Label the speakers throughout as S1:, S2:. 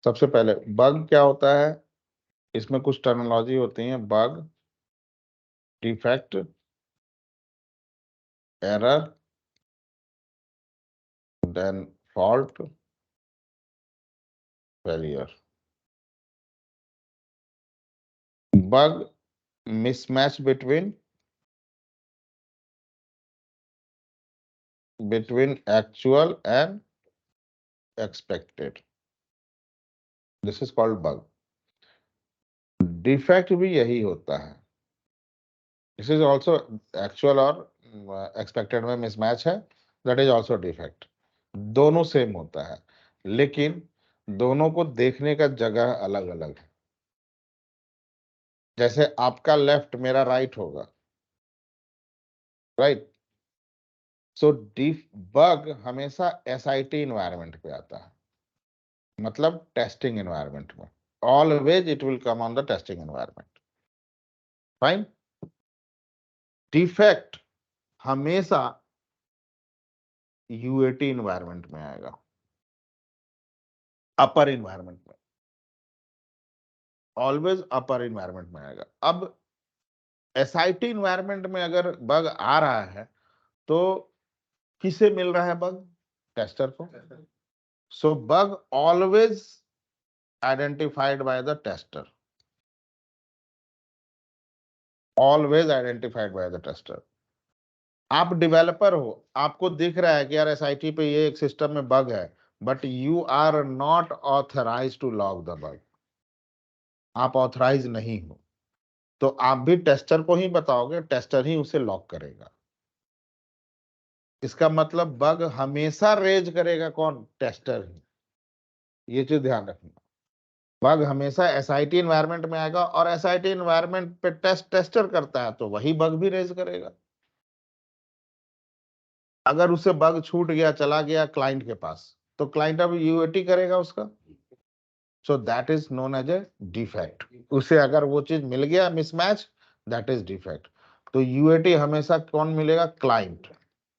S1: सबसे पहले बग क्या होता है, इसमें कुछ टर्मिनोलॉजी होती है, bug, defect, error, then fault, failure. Bug, mismatch between actual and expected, this is called bug. Defect भी यही होता है, दिस इज ऑल्सो एक्चुअल और एक्सपेक्टेड में मिसमैच है, दैट इज ऑल्सो डिफेक्ट। दोनों सेम होता है, लेकिन दोनों को देखने का जगह अलग अलग है। जैसे आपका लेफ्ट मेरा राइट होगा, राइट। सो बग हमेशा एसआईटी इन्वायरमेंट पे आता है, मतलब टेस्टिंग इन्वायरमेंट में। Always it will come on the testing environment, fine. Defect हमेशा यूएटी इन्वायरमेंट में आएगा, अपर इन्वायरमेंट में, ऑलवेज अपर इन्वायरमेंट में आएगा। अब एसआईटी इन्वायरमेंट में अगर बग आ रहा है तो किसे मिल रहा है बग? टेस्टर को। So bug always identified by the tester, always identified by the tester. आप डेवलपर हो, आपको दिख रहा है कि यार एसआईटी पे ये एक सिस्टम में बग है, but you are not authorize to log the bug, आप ऑथराइज नहीं हो, तो आप भी टेस्टर को ही बताओगे, टेस्टर ही उसे लॉक करेगा। इसका मतलब बग हमेशा रेज करेगा कौन? टेस्टर ही। ये चीज ध्यान रखना, बग हमेशा एसआईटी एनवायरनमेंट में आएगा, और एसआईटी एनवायरनमेंट पे टेस्टर करता है तो वही बग भी रेज करेगा। अगर उसे बग छूट गया, चला गया क्लाइंट के पास, तो क्लाइंट अब यूएटी करेगा उसका। So that is known as a defect. उसे अगर वो चीज मिल गया मिसमैच, दैट इज डिफेक्ट। तो यूएटी हमेशा कौन मिलेगा? क्लाइंट।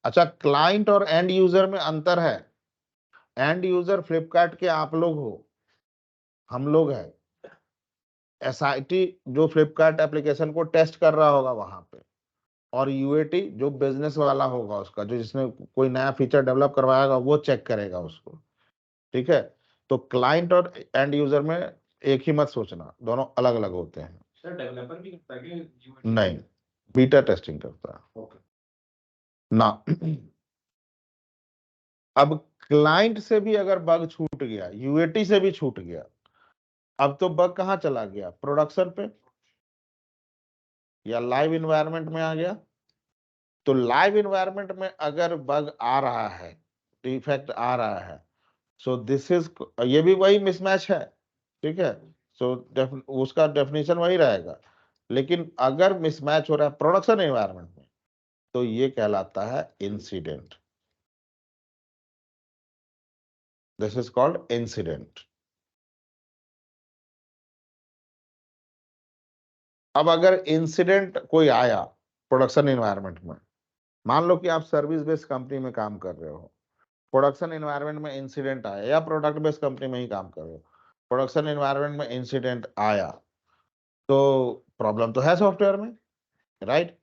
S1: अच्छा, क्लाइंट और एंड यूजर में अंतर है। एंड यूजर फ्लिपकार्ट के आप लोग हो, हम लोग हैं। एसआईटी जो फ्लिपकार्ट एप्लीकेशन को टेस्ट कर रहा होगा वहां पे, और यूएटी जो बिजनेस वाला होगा उसका, जो जिसने कोई नया फीचर डेवलप करवाएगा वो चेक करेगा उसको, ठीक है। तो क्लाइंट और एंड यूजर में एक ही मत सोचना, दोनों अलग अलग होते हैं।
S2: सर डेवलपर भी करता है क्या?
S1: नहीं, बीटा टेस्टिंग करता है।
S2: ओके।
S1: ना अब क्लाइंट से भी अगर बग छूट गया, यूएटी से भी छूट गया, अब तो बग कहाँ चला गया? प्रोडक्शन पे या लाइव इन्वायरमेंट में आ गया। तो लाइव इन्वायरमेंट में अगर बग आ रहा है, डिफेक्ट आ रहा है, सो दिस इज, ये भी वही मिसमैच है, ठीक है। सो उसका डेफिनेशन वही रहेगा, लेकिन अगर मिसमैच हो रहा है प्रोडक्शन एनवायरनमेंट में, तो ये कहलाता है incident, this is called incident. अब अगर इंसिडेंट कोई आया प्रोडक्शन एनवायरनमेंट में, मान लो कि आप सर्विस बेस्ड कंपनी में काम कर रहे हो, प्रोडक्शन एनवायरनमेंट में इंसिडेंट आया, या प्रोडक्ट बेस्ड कंपनी में ही काम कर रहे हो, प्रोडक्शन एनवायरनमेंट में इंसिडेंट आया, तो प्रॉब्लम तो है सॉफ्टवेयर में, राइट।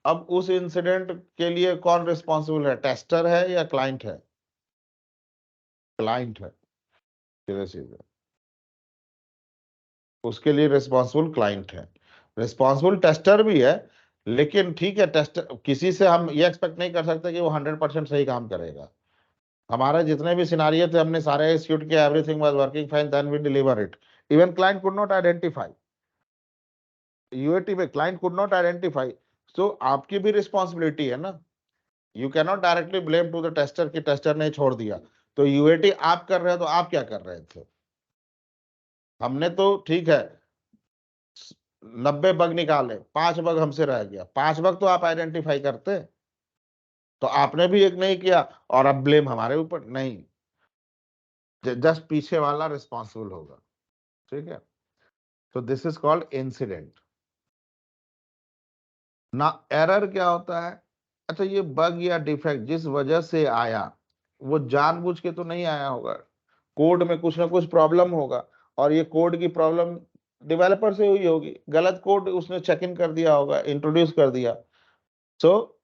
S1: अब उस इंसिडेंट के लिए कौन रिस्पॉन्सिबल है? टेस्टर है या क्लाइंट है? क्लाइंट है, सीधे सीधे उसके लिए रिस्पॉन्सिबल क्लाइंट है। रिस्पॉन्सिबल टेस्टर भी है, लेकिन ठीक है, टेस्टर किसी से हम ये एक्सपेक्ट नहीं कर सकते कि वो 100% सही काम करेगा। हमारे जितने भी सिनारियो थे हमने सारे एक्सिक्यूट किया, everything was working fine, then we deliver it. Even client could not identify, UAT में client could not identify. So आपकी भी रिस्पॉन्सिबिलिटी है ना, you can not directly blame to the tester कि टेस्टर ने छोड़ दिया। तो यूएटी आप कर रहे हो, तो आप क्या कर रहे थे? हमने तो ठीक है 90 बग निकाले, 5 बग हमसे रह गया, 5 बग तो आप आइडेंटिफाई करते, तो आपने भी एक नहीं किया और अब ब्लेम हमारे ऊपर नहीं, जस्ट पीछे वाला रिस्पॉन्सिबल होगा, ठीक है। तो दिस इज कॉल्ड इंसिडेंट ना। एरर क्या होता है? अच्छा, ये बग या डिफेक्ट जिस वजह से आया, वो जानबूझ के तो नहीं आया होगा, कोड में कुछ ना कुछ प्रॉब्लम होगा, और ये कोड की प्रॉब्लम डेवलपर से हुई होगी, गलत कोड उसने चेक इन कर दिया होगा, इंट्रोड्यूस कर दिया। So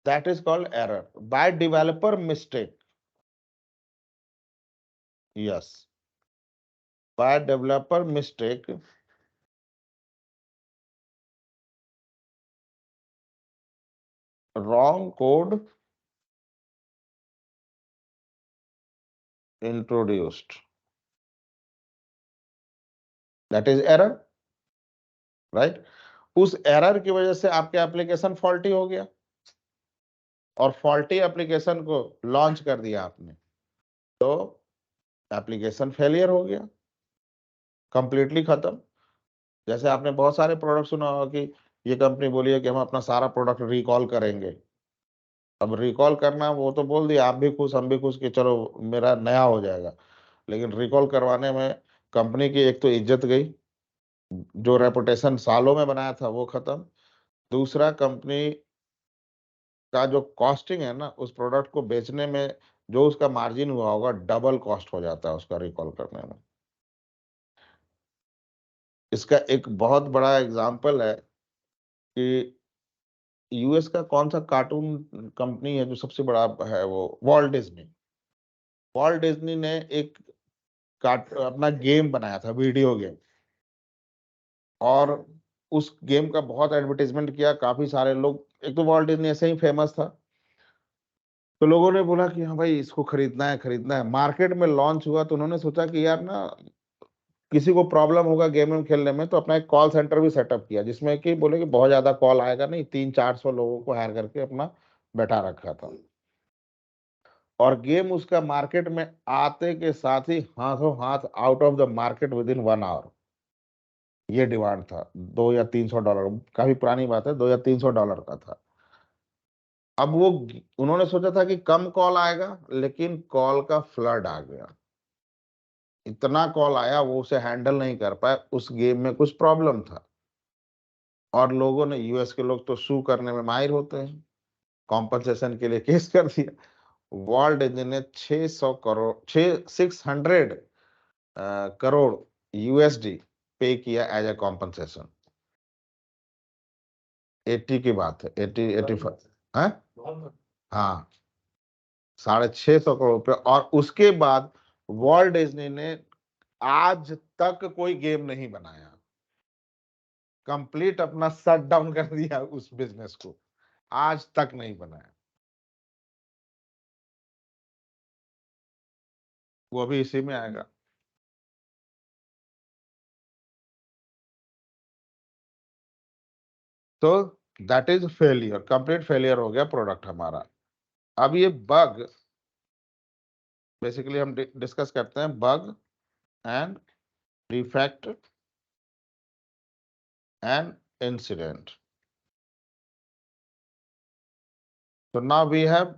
S1: that is called error by developer mistake. Yes, by developer mistake wrong code introduced, that is error, right? उस एरर की वजह से आपके एप्लीकेशन फॉल्टी हो गया और फॉल्टी एप्लीकेशन को लॉन्च कर दिया आपने, तो एप्लीकेशन फेलियर हो गया, कंप्लीटली खत्म। जैसे आपने बहुत सारे प्रोडक्ट सुना होगा कि ये कंपनी बोली है कि हम अपना सारा प्रोडक्ट रिकॉल करेंगे। अब रिकॉल करना, वो तो बोल दिया, आप भी खुश हम भी खुश कि चलो मेरा नया हो जाएगा, लेकिन रिकॉल करवाने में कंपनी की एक तो इज्जत गई, जो रेपुटेशन सालों में बनाया था वो खत्म। दूसरा, कंपनी का जो कॉस्टिंग है ना उस प्रोडक्ट को बेचने में, जो उसका मार्जिन हुआ होगा, डबल कॉस्ट हो जाता है उसका रिकॉल करने में। इसका एक बहुत बड़ा एग्जांपल है कि यूएस का कौन सा कार्टून कंपनी है जो सबसे बड़ा है, वो वॉल्ट डिज्नी। वॉल्ट डिज्नी ने एक अपना गेम बनाया था, वीडियो गेम, और उस गेम का बहुत एडवर्टाइजमेंट किया, काफी सारे लोग, एक तो वॉल्ट डिज्नी ऐसे ही फेमस था, तो लोगों ने बोला कि हाँ भाई इसको खरीदना है, खरीदना है। मार्केट में लॉन्च हुआ तो उन्होंने सोचा कि यार ना, किसी को प्रॉब्लम होगा गेम में खेलने में, तो अपना एक कॉल सेंटर भी सेटअप किया, जिसमें कि बोले कि बहुत ज्यादा कॉल आएगा नहीं, 300-400 लोगों को हायर करके अपना बैठा रखा था। और गेम उसका मार्केट में आते के साथ ही हाथों हाथ out of the market within 1 hour. ये डिमांड था, $200 या $300, काफी पुरानी बात है, $200 या $300 का था। अब वो उन्होंने सोचा था कि कम कॉल आएगा, लेकिन कॉल का फ्लड आ गया, इतना कॉल आया वो उसे हैंडल नहीं कर पाए, उस गेम में कुछ प्रॉब्लम था। और लोगों ने, यूएस के लोग तो सू करने में माहिर होते हैं, कॉम्पनसेशन के लिए केस कर दिया। वर्ल्ड डिज्नी ने 600 करोड़ यूएसडी पे किया एज ए कॉम्पनसेशन। 80 की बात है, 80-85 है, हाँ, 650 करोड़ रुपए। और उसके बाद वॉल्ट डिज्नी ने आज तक कोई गेम नहीं बनाया, कंप्लीट अपना शट डाउन कर दिया उस बिजनेस को, आज तक नहीं बनाया। वो अभी इसी में आएगा। तो that is failure, complete failure हो गया प्रोडक्ट हमारा। अब ये बग, बेसिकली हम डिस्कस करते हैं bug and defect and incident. So now we have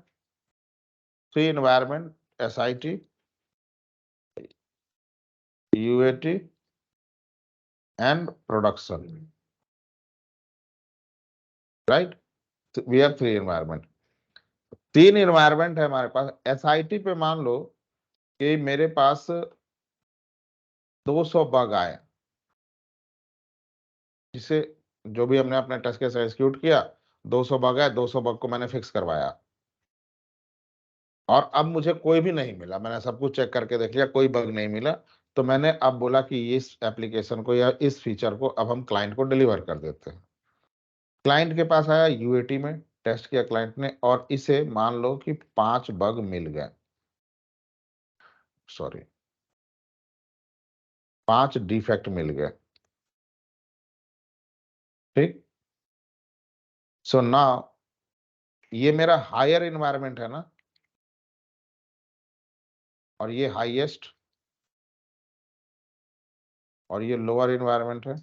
S1: three environment: SIT, UAT, and production. Right? So we have three environment. 3 environment है हमारे पास। SIT पे मान लो कि मेरे पास 200 बग आए, जिसे जो भी हमने अपने टेस्ट केस एग्जीक्यूट किया, 200 बग आए, 200 बग को मैंने फिक्स करवाया, और अब मुझे कोई भी नहीं मिला, मैंने सब कुछ चेक करके देख लिया, कोई बग नहीं मिला। तो मैंने अब बोला कि इस एप्लीकेशन को या इस फीचर को अब हम क्लाइंट को डिलीवर कर देते हैं। क्लाइंट के पास आया, यूएटी में टेस्ट किया क्लाइंट ने, और इसे मान लो कि 5 बग मिल गए, सॉरी 5 डिफेक्ट मिल गए। ठीक, सो नाउ ये मेरा हायर एनवायरनमेंट है ना, और ये हाईएस्ट, और ये लोअर एनवायरनमेंट है,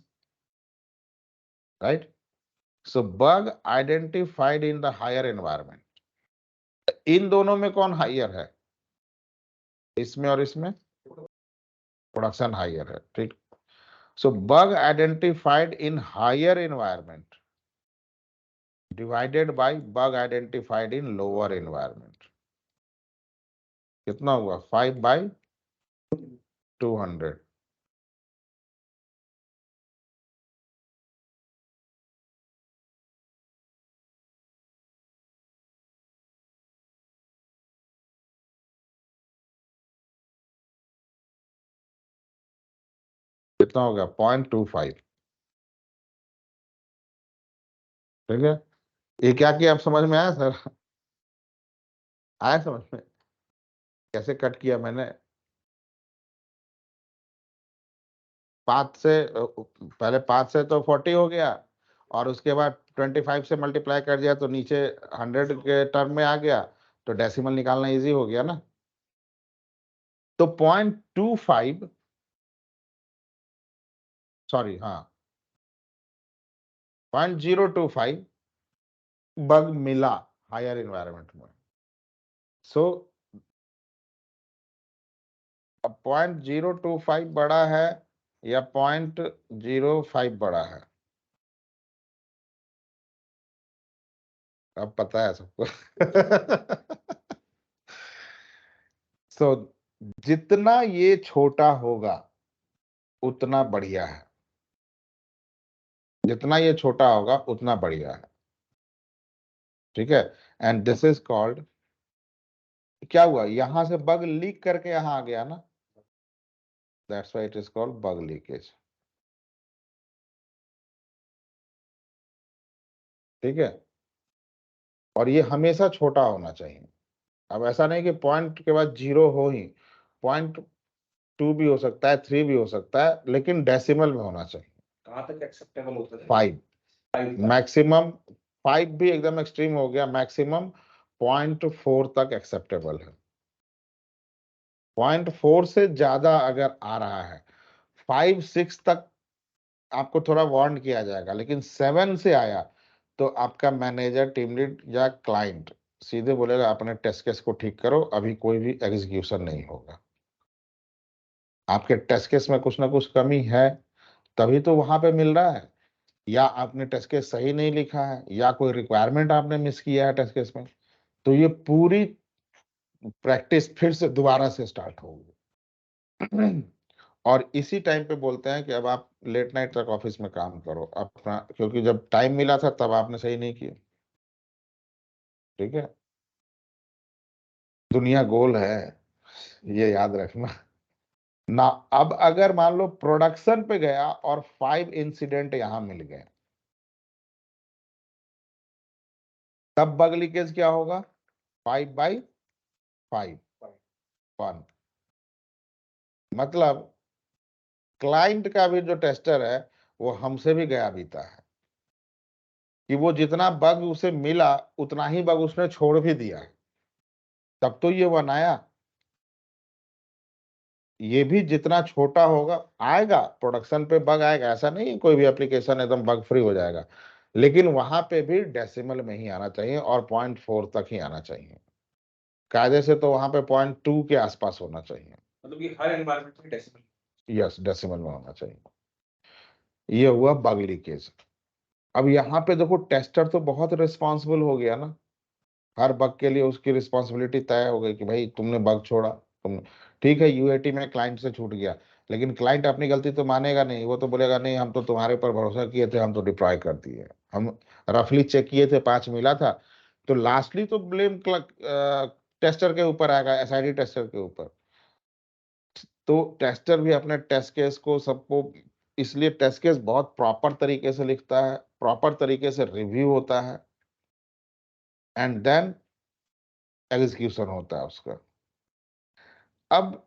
S1: right? So bug identified in the higher environment. इन दोनों में कौन हायर है, इसमें और इसमें? प्रोडक्शन हायर है, ठीक। So bug identified in higher environment divided by bug identified in lower environment, कितना हुआ? 5/200। कितना हो गया 0.25। ठीक है, ये क्या किया आप समझ में आया सर? आया समझ में कैसे कट किया मैंने? 5 से पहले 5 से तो 40 हो गया, और उसके बाद 25 से मल्टीप्लाई कर दिया तो नीचे 100 के टर्म में आ गया, तो डेसिमल निकालना इजी हो गया ना। तो 0.25, सॉरी हाँ 0.025 बग मिला हायर इन्वायरमेंट में। सो अब 0.025 बड़ा है या 0.05 बड़ा है? अब पता है सबको। सो जितना ये छोटा होगा उतना बढ़िया है, जितना ये छोटा होगा उतना बढ़िया है। ठीक है, एंड दिस इज कॉल्ड, क्या हुआ यहां से बग लीक करके यहां आ गया ना, that's why it is called bug leakage. ठीक है, और ये हमेशा छोटा होना चाहिए। अब ऐसा नहीं कि पॉइंट के बाद 0 हो ही, 0.2 भी हो सकता है, 3 भी हो सकता है, लेकिन डेसिमल में होना चाहिए।
S2: कहाँ तक एक्सेप्टेबल होता है?
S1: 5 मैक्सिमम, 5 भी एकदम एक्सट्रीम हो गया, मैक्सिमम 0.4 तक एक्सेप्टेबल है। 0.4 से ज्यादा अगर आ रहा है, 5-6 तक आपको थोड़ा वार्न किया जाएगा, लेकिन 7 से आया तो आपका मैनेजर, टीम लीड या क्लाइंट सीधे बोलेगा अपने टेस्ट केस को ठीक करो, अभी कोई भी एग्जीक्यूशन नहीं होगा। आपके टेस्ट केस में कुछ ना कुछ कमी है, तभी तो वहां पे मिल रहा है, या आपने टेस्ट केस सही नहीं लिखा है, या कोई रिक्वायरमेंट आपने मिस किया है टेस्ट केस में, तो ये पूरी प्रैक्टिस फिर से दोबारा से स्टार्ट होगी। और इसी टाइम पे बोलते हैं कि अब आप लेट नाइट तक ऑफिस में काम करो अपना, क्योंकि जब टाइम मिला था तब आपने सही नहीं किया। ठीक है, दुनिया गोल है, ये याद रखना ना। अब अगर मान लो प्रोडक्शन पे गया और 5 इंसिडेंट यहां मिल गए, तब बग लीकेज क्या होगा? 5/5 1। मतलब क्लाइंट का भी जो टेस्टर है वो हमसे भी गया बीता है, कि वो जितना बग उसे मिला उतना ही बग उसने छोड़ भी दिया, तब तो ये बनाया। ये भी जितना छोटा होगा आएगा, प्रोडक्शन पे बग आएगा, ऐसा नहीं कोई भी एप्लीकेशन एकदम बग फ्री हो जाएगा, लेकिन वहां पे भी डेसिमल में ही आना चाहिए और 0.4 तक ही आना चाहिए। कायदे से तो वहां पे 0.2 के आसपास होना चाहिए।
S2: मतलब कि हर एनवायरनमेंट में डेसिमल।
S1: यस, डेसिमल में होना चाहिए। ये हुआ बग लीकेज। अब यहाँ पे देखो टेस्टर तो बहुत रिस्पॉन्सिबल हो गया ना, हर बग के लिए उसकी रिस्पॉन्सिबिलिटी तय हो गई कि भाई तुमने बग छोड़ा, तुम ठीक है यूएटी में क्लाइंट से छूट गया, लेकिन क्लाइंट अपनी गलती तो मानेगा नहीं, वो तो बोलेगा नहीं हम तो तुम्हारे ऊपर भरोसा किए थे, हम तो डिप्लॉय कर दिए, हम रफली चेक किए थे 5 मिला था, तो लास्टली तो ब्लेम टेस्टर के ऊपर आएगा, एसआईडी टेस्टर के ऊपर। तो टेस्टर भी अपने टेस्ट केस को सबको, इसलिए टेस्ट केस बहुत प्रॉपर तरीके से लिखता है, प्रॉपर तरीके से रिव्यू होता है, एंड देन एग्जीक्यूशन होता है उसका। अब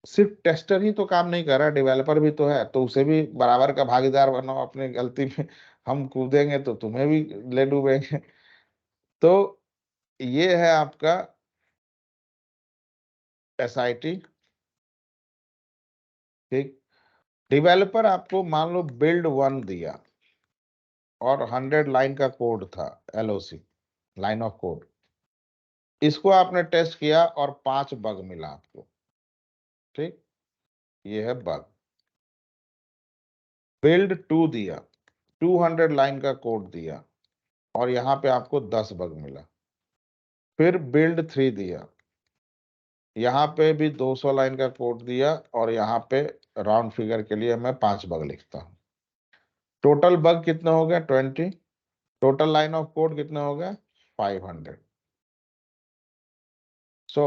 S1: सिर्फ टेस्टर ही तो काम नहीं कर रहा, डेवलपर भी तो है, तो उसे भी बराबर का भागीदार बनाओ अपनी गलती में। हम कूदेंगे तो तुम्हें भी ले डूबेंगे। तो ये है आपका एसआईटी। ठीक, डेवलपर आपको मान लो बिल्ड 1 दिया और 100 लाइन का कोड था, एलओसी, लाइन ऑफ कोड, इसको आपने टेस्ट किया और 5 बग मिला आपको। ठीक, ये है बग। बिल्ड 2 दिया, 200 लाइन का कोड दिया और यहाँ पे आपको 10 बग मिला। फिर बिल्ड 3 दिया, यहाँ पे भी 200 लाइन का कोड दिया और यहाँ पे राउंड फिगर के लिए मैं 5 बग लिखता हूँ। टोटल बग कितना हो गया? 20। टोटल लाइन ऑफ कोड कितना हो गया? 500। सो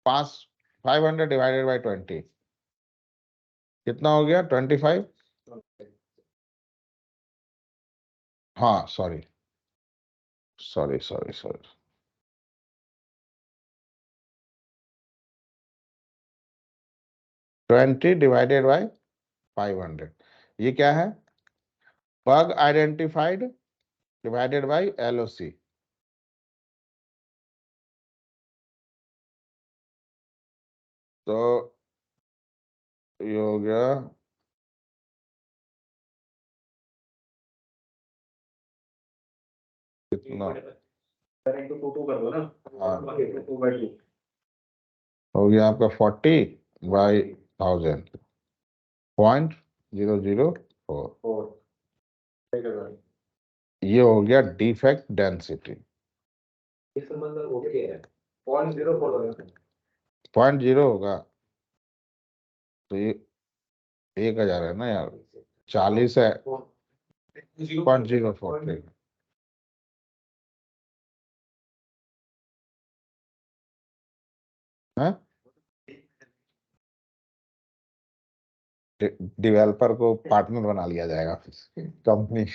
S1: पांच 500 डिवाइडेड बाई 20 कितना हो गया? 25। हाँ sorry sorry sorry sorry 20 divided by 500 ये क्या है? Bug identified divided by LOC। तो ये हो गया कितना?
S2: into 2 कर दो ना।
S1: हाँ
S2: 2/2
S1: हो गया आपका 40/1000 0.004।
S2: 4
S1: ये हो गया डिफेक्ट डेंसिटी।
S2: इस मतलब ओके है 0.04 होगा
S1: 0.0 होगा तो ये 1000 है ना यार, 40 है 0.043। डेवलपर को पार्टनर बना लिया जाएगा company.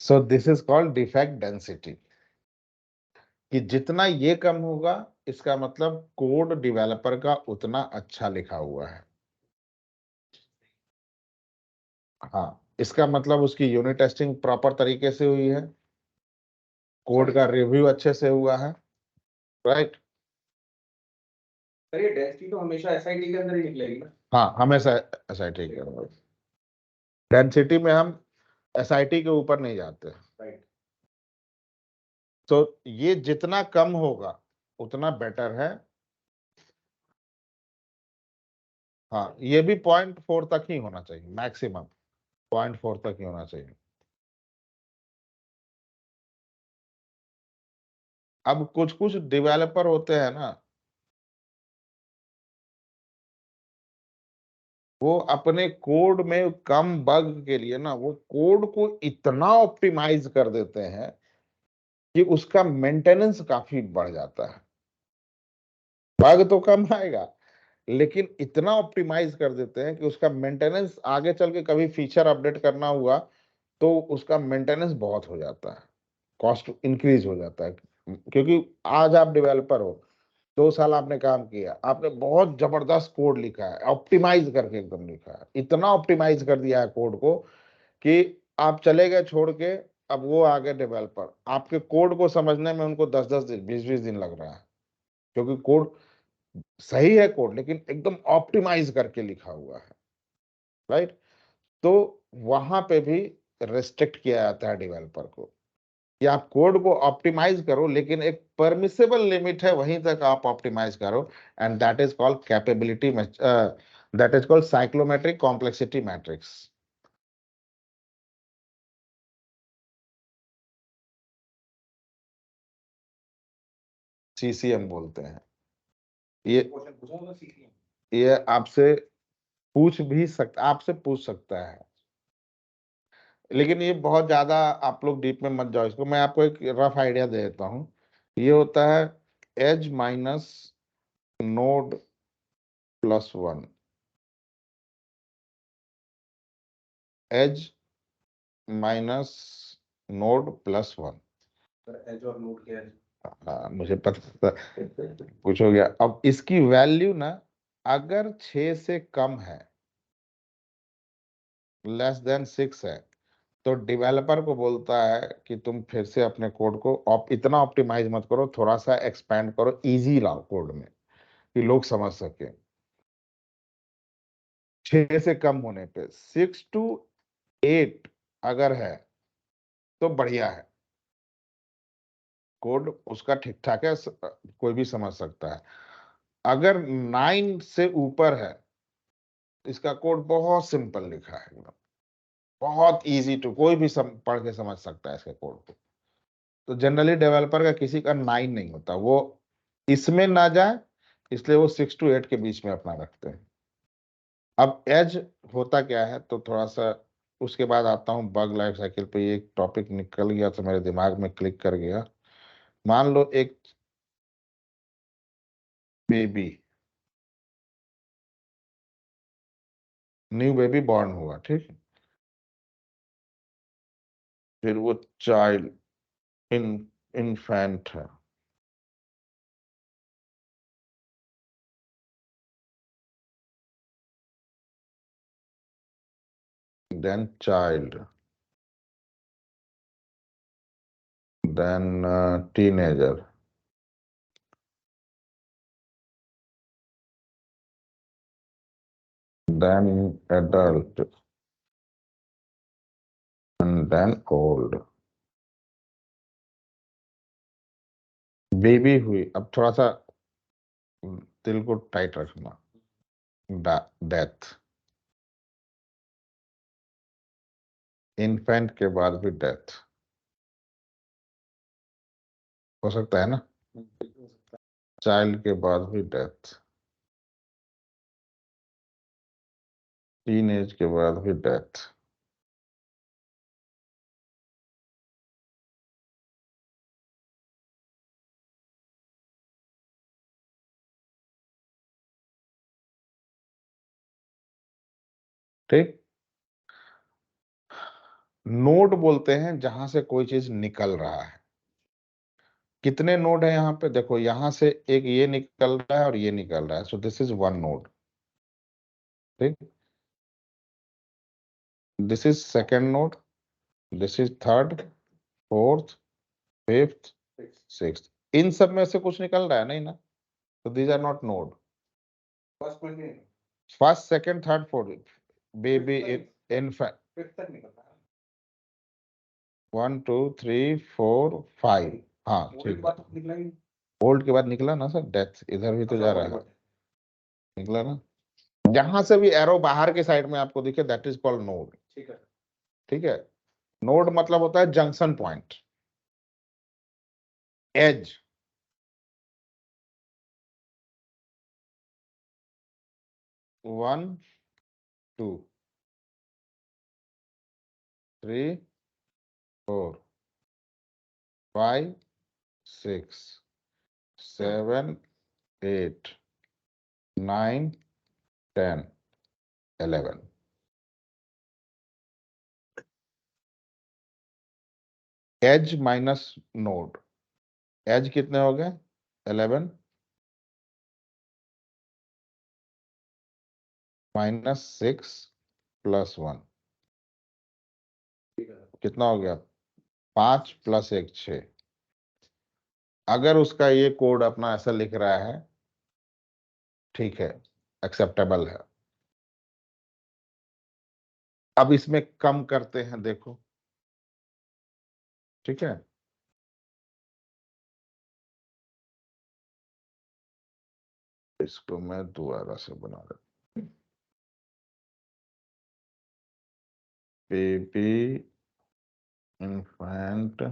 S1: So this is called defect density, कि जितना ये कम होगा इसका मतलब कोड डेवलपर का उतना अच्छा लिखा हुआ है। हाँ इसका मतलब उसकी यूनिट टेस्टिंग प्रॉपर तरीके से हुई है, कोड का रिव्यू अच्छे से हुआ है, राइट।
S2: सर ये डेंसिटी तो हमेशा एसआईटी के अंदर ही निकलेगी ना।
S1: हाँ हमेशा SIT के डेंसिटी में हम SIT के ऊपर नहीं जाते।
S2: राइट
S1: तो ये जितना कम होगा उतना बेटर है। हाँ ये भी 0.4 तक ही होना चाहिए, मैक्सिमम 0.4 तक ही होना चाहिए। अब कुछ कुछ डेवलपर होते हैं ना, वो अपने कोड में कम बग के लिए ना वो कोड को इतना ऑप्टिमाइज कर देते हैं कि उसका मेंटेनेंस काफी बढ़ जाता है। बग तो कम आएगा लेकिन इतना ऑप्टिमाइज कर देते हैं कि उसका मेंटेनेंस आगे चल के कभी फीचर अपडेट करना हुआ तो उसका मेंटेनेंस बहुत हो जाता है, कॉस्ट इंक्रीज हो जाता है। क्योंकि आज आप डेवलपर हो, 2 साल आपने काम किया, आपने बहुत जबरदस्त कोड लिखा है, ऑप्टिमाइज करके एकदम लिखा है, इतना ऑप्टिमाइज कर दिया है कोड को कि आप चले गए छोड़ के। अब वो आ गए डेवलपर, आपके कोड को समझने में उनको 10-10 दिन 20-20 दिन लग रहा है, क्योंकि कोड सही है कोड लेकिन एकदम ऑप्टिमाइज करके लिखा हुआ है, राइट। तो वहां पे भी रेस्ट्रिक्ट किया जाता है डेवलपर को कि आप कोड को ऑप्टिमाइज करो लेकिन एक परमिसेबल लिमिट है, वहीं तक आप ऑप्टिमाइज करो। And that is called capability, that is called cyclomatic complexity metrics. CCM बोलते हैं। ये
S2: क्वेश्चन पूछा होगा सीखिए
S1: ये आपसे पूछ सकता है, लेकिन ये बहुत ज्यादा आप लोग डीप में मत जाओ इसको, मैं आपको एक रफ आइडिया दे देता हूँ। ये होता है edge minus node +1, edge minus node +1।
S2: Sir edge और नोड के एज
S1: हाँ मुझे पता था पूछोगे। अब इसकी वैल्यू ना अगर 6 से कम है, <<6 है, तो डेवलपर को बोलता है कि तुम फिर से अपने कोड को इतना ऑप्टिमाइज मत करो, थोड़ा सा एक्सपैंड करो, इजी लाओ कोड में कि लोग समझ सके। 6 से कम होने पे 6 to 8 अगर है तो बढ़िया है, कोड उसका ठीक ठाक है, कोई भी समझ सकता है। अगर 9 से ऊपर है, इसका कोड बहुत सिंपल लिखा है एकदम, बहुत इजी टू, कोई भी पढ़ के समझ सकता है इसके कोड को। तो जनरली डेवलपर का किसी का 9 नहीं होता, वो इसमें ना जाए इसलिए वो 6 to 8 के बीच में अपना रखते हैं। अब एज होता क्या है, तो थोड़ा सा उसके बाद आता हूँ बग लाइफ साइकिल पे। ये एक टॉपिक निकल गया तो मेरे दिमाग में क्लिक कर गया। मान लो एक बेबी, न्यू बेबी बॉर्न हुआ, ठीक है। फिर वो चाइल्ड, इन्फेंट है, then child, then teenager, then adult, and then old. Baby हुई, अब थोड़ा सा दिल को टाइट रखना, डेथ, इन्फेंट के बाद भी डेथ हो सकता है ना, चाइल्ड के बाद भी डेथ, टीन एज के बाद भी डेथ, ठीक। नोड बोलते हैं जहां से कोई चीज निकल रहा है। कितने नोड है यहाँ पे, देखो यहां से एक ये निकल रहा है और ये निकल रहा है, so this is one node, ठीक। This is second node, this is third, fourth, fifth, sixth. इन सब में से कुछ निकल रहा है नहीं ना, तो these are not node. First, second, third, fourth, baby, in fact 1 2 3 4 5, हाँ ठीक है। ओल्ड के बाद निकला ना सर, डेथ इधर भी तो जा रहा है, निकला ना। जहां से भी एरो बाहर के साइड में आपको दिखे, दैट इज कॉल्ड नोड, ठीक है। नोड मतलब होता है junction point, edge, one, two, three, four, five, six, seven, eight, nine, 10, 11। Edge minus node, edge कितने हो गए, 11 माइनस 6 प्लस 1, कितना हो गया, 5 प्लस 1 6। अगर उसका ये कोड अपना ऐसा लिख रहा है, ठीक है, एक्सेप्टेबल है। अब इसमें कम करते हैं, देखो, ठीक है। इसको मैं दोबारा से बना देता, बेबी, इन्फेंट,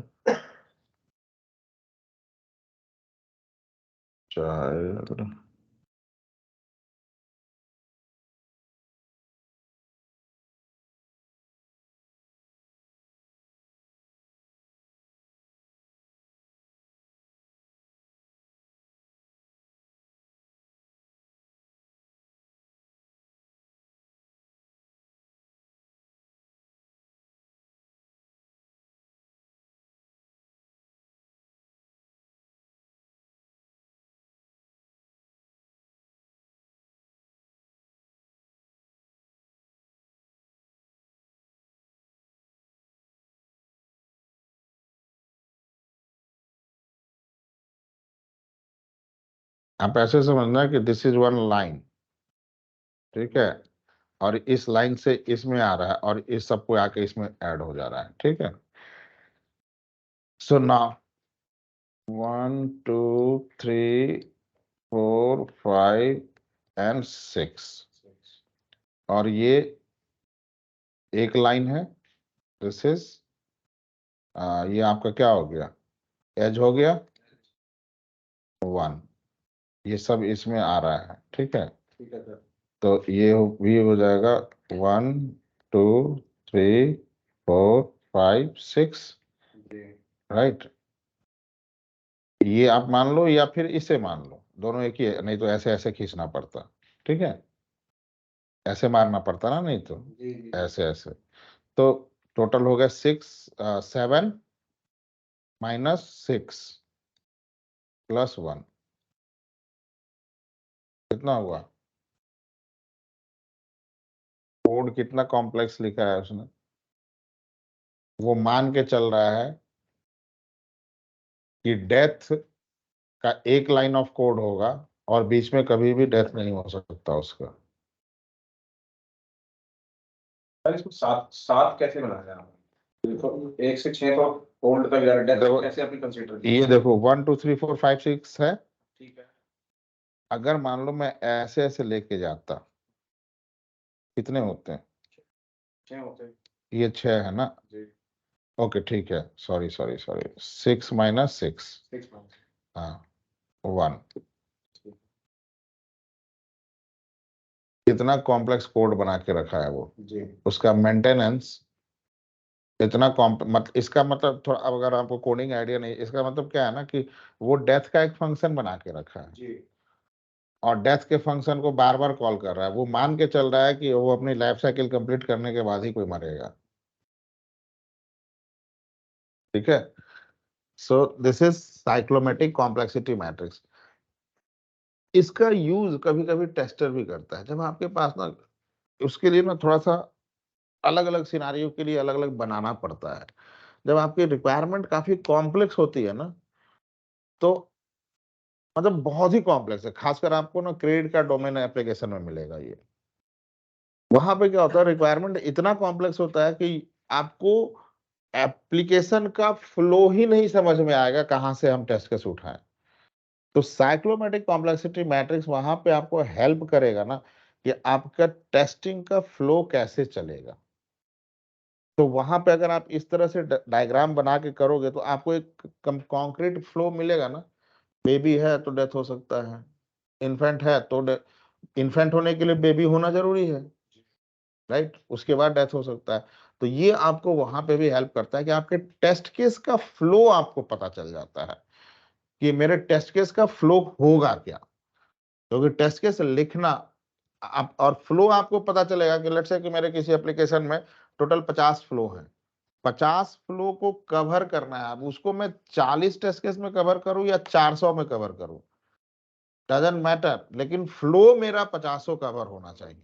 S1: चाइल्ड, आप ऐसे समझना कि दिस इज वन लाइन, ठीक है, और इस लाइन से इसमें आ रहा है और इस सबको आके इसमें ऐड हो जा रहा है, ठीक है। सो नाउ 1 2 3 4 5 एंड 6, और ये एक लाइन है, दिस इज, ये आपका क्या हो गया, एज हो गया 1, ये सब इसमें आ रहा है, ठीक है। तो ये भी हो जाएगा 1 2 3 4 5 6, राइट। ये आप मान लो या फिर इसे मान लो, दोनों एक ही है, नहीं तो ऐसे ऐसे खींचना पड़ता, ठीक है, ऐसे मारना पड़ता ना, नहीं तो
S2: जी जी
S1: ऐसे ऐसे। तो टोटल हो गया 7 -6 +1, कितना हुआ? कोड कितना कॉम्प्लेक्स लिखा है उसने, वो मान के चल रहा है कि डेथ का एक लाइन ऑफ कोड होगा और बीच में कभी भी डेथ नहीं हो सकता उसका।
S2: सर, इसको सात सात कैसे बनाया आपने? देखो, 1 से 6 तो होल्ड तक जा रहा है, डेथ
S1: देखो,
S2: कैसे आपने कंसीडर
S1: ये देखो 1 2 3 4 5 6 है।
S2: ठीक है।
S1: अगर मान लो मैं ऐसे ऐसे लेके जाता, कितने होते हैं?
S2: 6 होते हैं
S1: ये 6 है ना?
S2: जी।
S1: ओके ठीक है, सॉरी सॉरी सॉरी, 6 -6,
S2: 6 मंथ
S1: हाँ 1। कितना कॉम्प्लेक्स कोड बना के रखा है वो,
S2: जी
S1: उसका मेंटेनेंस इतना इसका मतलब थोड़ा, अब अगर आपको कोडिंग आइडिया नहीं, इसका मतलब क्या है ना कि वो डेथ का एक फंक्शन बना के रखा है
S2: जी
S1: और डेथ के फंक्शन को बार बार कॉल कर रहा है, वो मान के चल रहा है कि वो अपनी लाइफ साइकिल कंप्लीट करने के बाद ही कोई मरेगा, ठीक है। So this is cyclomatic complexity metrics. इसका यूज कभी कभी टेस्टर भी करता है, जब आपके पास ना, उसके लिए ना थोड़ा सा अलग अलग सिनारियों के लिए अलग अलग बनाना पड़ता है। जब आपकी रिक्वायरमेंट काफी कॉम्प्लेक्स होती है ना, तो मतलब बहुत ही कॉम्प्लेक्स है, खासकर आपको ना क्रेडिट कार्ड डोमेन एप्लीकेशन में मिलेगा ये। वहां पे क्या होता है, रिक्वायरमेंट इतना कॉम्प्लेक्स होता है कि आपको एप्लीकेशन का फ्लो ही नहीं समझ में आएगा कहां से हम टेस्ट केस उठाएं। तो साइक्लोमेटिक कॉम्प्लेक्सिटी मैट्रिक्स वहां पे आपको हेल्प करेगा ना कि आपका टेस्टिंग का फ्लो कैसे चलेगा। तो वहां पे अगर आप इस तरह से डायग्राम बना के करोगे तो आपको एक कॉन्क्रीट फ्लो मिलेगा ना। बेबी है तो डेथ हो सकता है, इन्फेंट है तो इन्फेंट होने के लिए बेबी होना जरूरी है, राइट, उसके बाद डेथ हो सकता है। तो ये आपको वहां पे भी हेल्प करता है कि आपके टेस्ट केस का फ्लो आपको पता चल जाता है कि मेरे टेस्ट केस का फ्लो होगा क्या। क्योंकि टेस्ट केस लिखना आप और फ्लो आपको पता चलेगा कि लेट्स से कि मेरे किसी एप्लीकेशन में टोटल 50 फ्लो हैं, 50 फ्लो को कवर करना है। अब उसको मैं 40 टेस्ट केस में कवर करूं या 400 में कवर करूं, डजंट मैटर, लेकिन फ्लो मेरा 50 कवर होना चाहिए,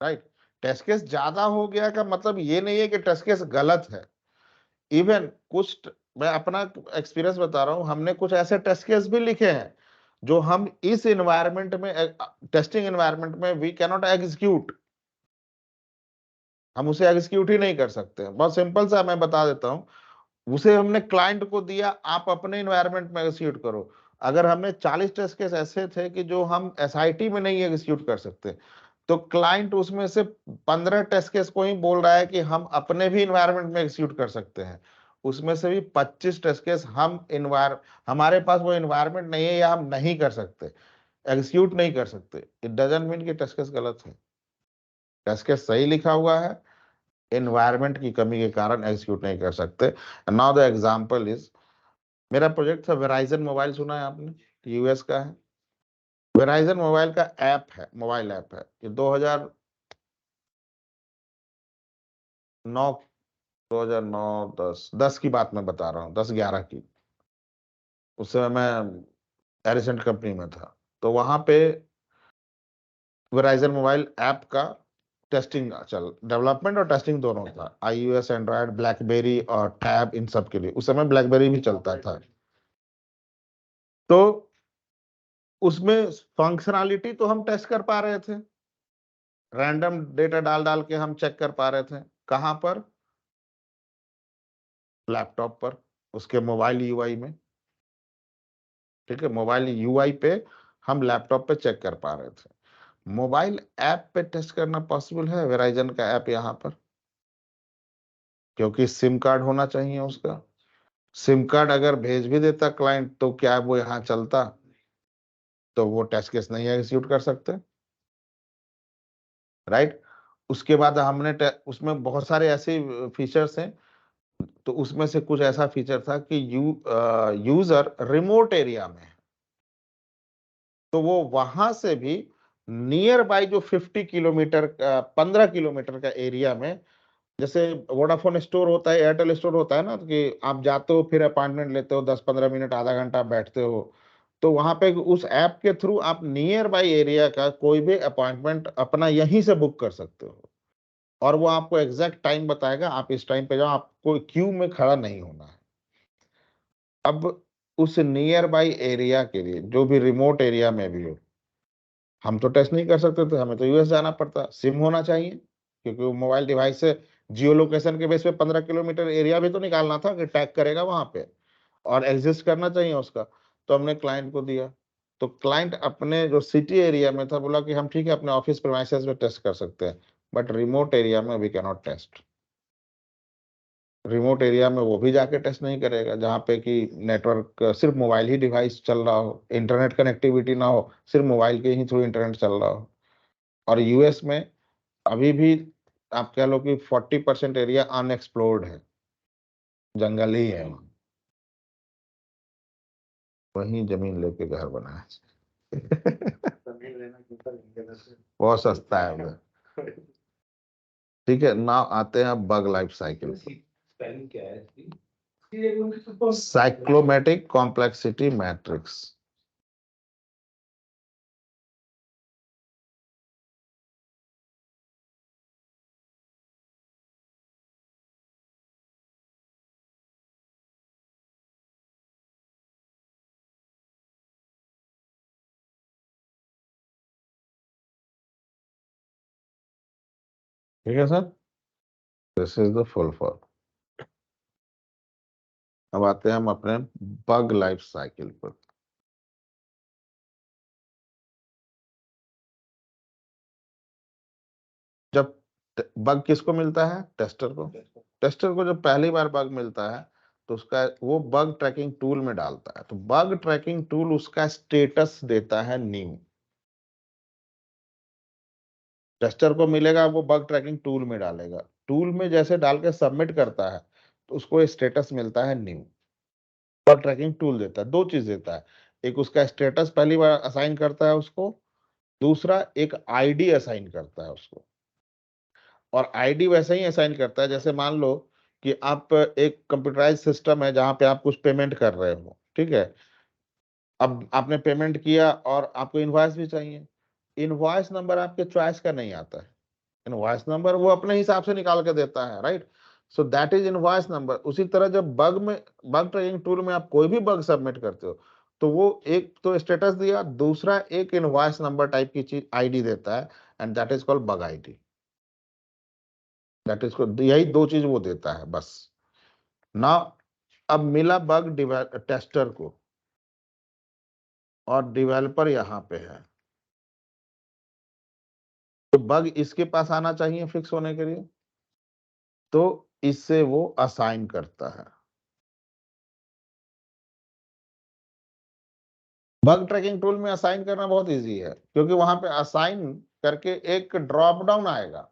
S1: राइट। टेस्ट केस ज्यादा हो गया का मतलब ये नहीं है कि टेस्ट केस गलत है। इवन मैं अपना एक्सपीरियंस बता रहा हूं, हमने कुछ ऐसे टेस्ट केस भी लिखे हैं जो हम इस एनवायरनमेंट में, टेस्टिंग एनवायरनमेंट में वी कैन नॉट एग्जीक्यूट, हम उसे एग्जीक्यूट ही नहीं कर सकते। बहुत सिंपल सा मैं बता देता हूं, उसे हमने क्लाइंट को दिया, आप अपने एनवायरनमेंट में एग्जीक्यूट करो। अगर हमने 40 टेस्ट केस ऐसे थे कि जो हम एसआईटी में नहीं एग्जीक्यूट कर सकते, तो क्लाइंट उसमें से 15 टेस्ट केस को ही बोल रहा है कि हम अपने भी इन्वायरमेंट में एग्जीक्यूट कर सकते हैं। उसमें से भी 25 टेस्ट केस हमारे पास वो इन्वायरमेंट नहीं है या हम नहीं कर सकते, एग्जीक्यूट नहीं कर सकते। इट डजंट मीन कि टेस्ट केस गलत है, टेस्ट केस सही लिखा हुआ है, एनवायरनमेंट की कमी के कारण एग्जीक्यूट नहीं कर सकते। नाउ द एग्जांपल इज, मेरा प्रोजेक्ट था वेराइजन मोबाइल, सुना है आपने, यूएस का है। वेराइजन मोबाइल का ऐप है, मोबाइल ऐप है, ये 2009 2009 10 की बात मैं बता रहा हूँ, 10-11 की। उस समय मैं एरिसेंट कंपनी में था, तो वहां पे वेराइजन मोबाइल ऐप का टेस्टिंग डेवलपमेंट और टेस्टिंग दोनों था, iOS, एंड्रॉयड, ब्लैकबेरी और टैब, इन सब के लिए। उस समय ब्लैकबेरी भी चलता था। तो उसमें फंक्शनैलिटी तो हम टेस्ट कर पा रहे थे, रैंडम डेटा डाल डाल के हम चेक कर पा रहे थे। कहां पर? लैपटॉप पर, उसके मोबाइल यूआई में, ठीक है, मोबाइल यूआई पे हम लैपटॉप पे चेक कर पा रहे थे। मोबाइल ऐप पे टेस्ट करना पॉसिबल है वेराइजन का ऐप यहाँ पर? क्योंकि सिम कार्ड होना चाहिए उसका। सिम कार्ड अगर भेज भी देता क्लाइंट तो क्या वो यहाँ चलता? तो वो टेस्ट केस नहीं एग्जीक्यूट कर सकते, राइट। उसके बाद हमने उसमें बहुत सारे ऐसे फीचर्स हैं, तो उसमें से कुछ ऐसा फीचर था कि यूजर रिमोट एरिया में है, तो वो वहां से भी नियर बाय जो 50 किलोमीटर 15 किलोमीटर का एरिया में, जैसे वोडाफोन स्टोर होता है, एयरटेल स्टोर होता है ना, कि आप जाते हो फिर अपॉइंटमेंट लेते हो, 10-15 मिनट आधा घंटा बैठते हो, तो वहां पे उस ऐप के थ्रू आप नियर बाय एरिया का कोई भी अपॉइंटमेंट अपना यहीं से बुक कर सकते हो, और वो आपको एग्जैक्ट टाइम बताएगा, आप इस टाइम पे जाओ, आपको क्यू में खड़ा नहीं होना है। अब उस नियर बाय एरिया के लिए, जो भी रिमोट एरिया में भी हो, हम तो टेस्ट नहीं कर सकते थे, हमें तो यूएस जाना पड़ता, सिम होना चाहिए, क्योंकि वो मोबाइल डिवाइस से जियो लोकेशन के बेस पे 15 किलोमीटर एरिया भी तो निकालना था कि टैग करेगा वहां पे, और एग्जिस्ट करना चाहिए उसका। तो हमने क्लाइंट को दिया, तो क्लाइंट अपने जो सिटी एरिया में था बोला कि हम ठीक है अपने ऑफिस प्रीमाइसेस में टेस्ट कर सकते हैं, बट रिमोट एरिया में we can not test. Remote area में वो भी जाके टेस्ट नहीं करेगा जहाँ पे कि नेटवर्क सिर्फ मोबाइल ही डिवाइस चल रहा हो, इंटरनेट कनेक्टिविटी ना हो, सिर्फ मोबाइल के ही थ्रू इंटरनेट चल रहा हो। और यूएस में अभी भी आप कह लो कि 40% एरिया अनएक्सप्लोर्ड है, जंगल ही है वहाँ। वहीं जमीन लेके घर बना है। बहुत सस्ता है उधर। ठीक है ना, आते हैं bug life cycle. Cyclomatic complexity metrics. ठीक है sir, this is the full form. अब आते हैं हम अपने बग लाइफ साइकिल पर। जब बग किसको मिलता है? टेस्टर को। टेस्टर को जब पहली बार बग मिलता है तो उसका वो बग ट्रैकिंग टूल में डालता है, तो बग ट्रैकिंग टूल उसका स्टेटस देता है न्यू। टेस्टर को मिलेगा, वो बग ट्रैकिंग टूल में डालेगा, टूल में जैसे डाल के सबमिट करता है तो उसको स्टेटस मिलता है न्यू। बग ट्रैकिंग टूल देता है, दो चीज देता है, एक उसका स्टेटस पहली बार असाइन करता है उसको, दूसरा एक आईडी असाइन करता है उसको। और आईडी वैसे ही असाइन करता है जैसे मान लो कि आप एक कंप्यूटराइज सिस्टम है जहां पे आप कुछ पेमेंट कर रहे हो, ठीक है, अब आपने पेमेंट किया और आपको इनवॉइस भी चाहिए, इनवॉइस नंबर आपके चॉइस का नहीं आता है, इनवॉइस नंबर वो अपने हिसाब से निकाल के देता है, right. So that is invoice number. उसी तरह जब बग में, बग ट्रैकिंग टूल में आप कोई भी बग सबमिट करते हो तो वो एक तो स्टेटस दिया, दूसरा एक इनवॉइस नंबर टाइप की चीज आईडी देता है, and that is called bug ID. That is, यही दो चीज वो देता है बस। ना, अब मिला बग टेस्टर को, और डेवलपर यहाँ पे है, तो बग इसके पास आना चाहिए फिक्स होने के लिए, तो इससे वो असाइन करता है। बग ट्रैकिंग टूल में असाइन करना बहुत इजी है, क्योंकि वहां पे असाइन करके एक ड्रॉप डाउन आएगा,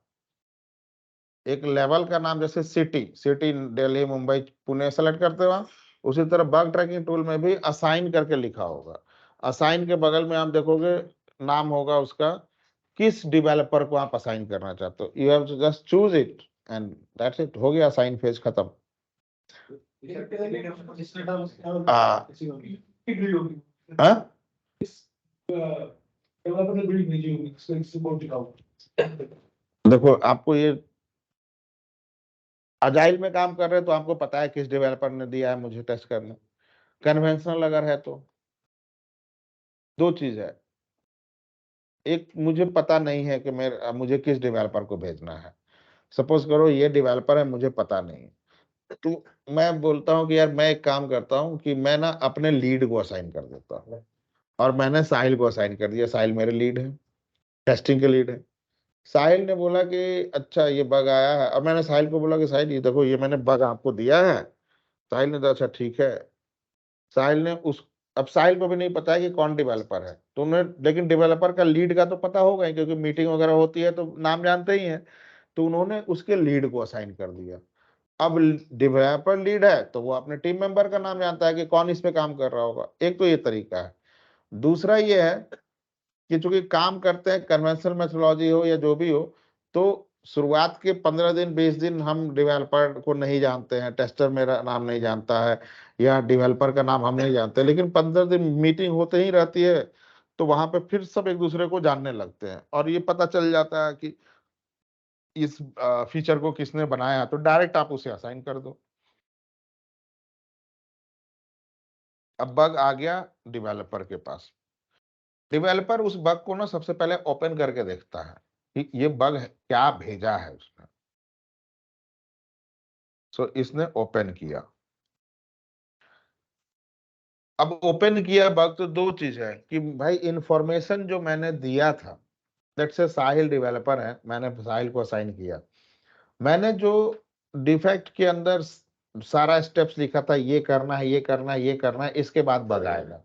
S1: एक लेवल का नाम, जैसे city, city Delhi Mumbai Pune select करते हो आप, उसी तरह बग ट्रैकिंग टूल में भी असाइन करके लिखा होगा। असाइन के बगल में आप देखोगे नाम होगा उसका, किस डेवलपर को आप असाइन करना चाहते हो, you have to just choose it and that's it, हो गया असाइन फेज खत्म। हाँ? देखो आपको ये अजाइल में काम कर रहे हैं तो आपको पता है किस डेवलपर ने दिया है मुझे टेस्ट करना, कन्वेंशनल अगर है तो दो चीज है, एक मुझे पता नहीं है कि मुझे किस डेवलपर को भेजना है, सपोज करो ये डेवलपर है मुझे पता नहीं है, तो मैं बोलता हूँ कि यार मैं एक काम करता हूँ कि मैं ना अपने लीड को असाइन कर देता हूँ, और मैंने साहिल को असाइन कर दिया, साहिल मेरे लीड है, टेस्टिंग के लीड है। साहिल ने बोला कि अच्छा ये बग आया है, अब मैंने साहिल को बोला कि साहिल ये देखो ये मैंने बग आपको दिया है, साहिल ने तो अच्छा ठीक है। साहिल ने उस, अब साहिल को भी नहीं पता है कि कौन डेवलपर है, तो उन्हें, लेकिन डेवलपर का लीड का तो पता होगा ही, क्योंकि मीटिंग वगैरह होती है तो नाम जानते ही हैं, तो उन्होंने उसके लीड को असाइन कर दिया। अब डेवलपर लीड है तो वो अपने टीम मेंबर का नाम जानता है कि कौन इस पे काम कर रहा होगा, एक तो ये तरीका है। दूसरा ये है कि चूंकि काम करते हैं कन्वेंशनल मेथोडोलॉजी हो या जो भी हो, तो शुरुआत के 15 दिन 20 दिन हम डेवलपर को नहीं जानते हैं, टेस्टर मेरा नाम नहीं जानता है या डेवलपर का नाम हम नहीं जानते, लेकिन 15 दिन मीटिंग होते ही रहती है, तो वहां पे फिर सब एक दूसरे को जानने लगते हैं और ये पता चल जाता है कि इस फीचर को किसने बनाया, तो डायरेक्ट आप उसे असाइन कर दो। अब बग आ गया डेवलपर के पास। डेवलपर उस बग को ना सबसे पहले ओपन करके देखता है कि ये बग क्या भेजा है उसने। सो इसने ओपन किया। अब ओपन किया बग तो दो चीज है कि भाई इंफॉर्मेशन जो मैंने दिया था, लेट्स से साहिल डेवलपर है, मैंने साहिल को असाइन किया, मैंने जो डिफेक्ट के अंदर सारा स्टेप्स लिखा था, ये करना है ये करना है ये करना है, इसके बाद बग आएगा,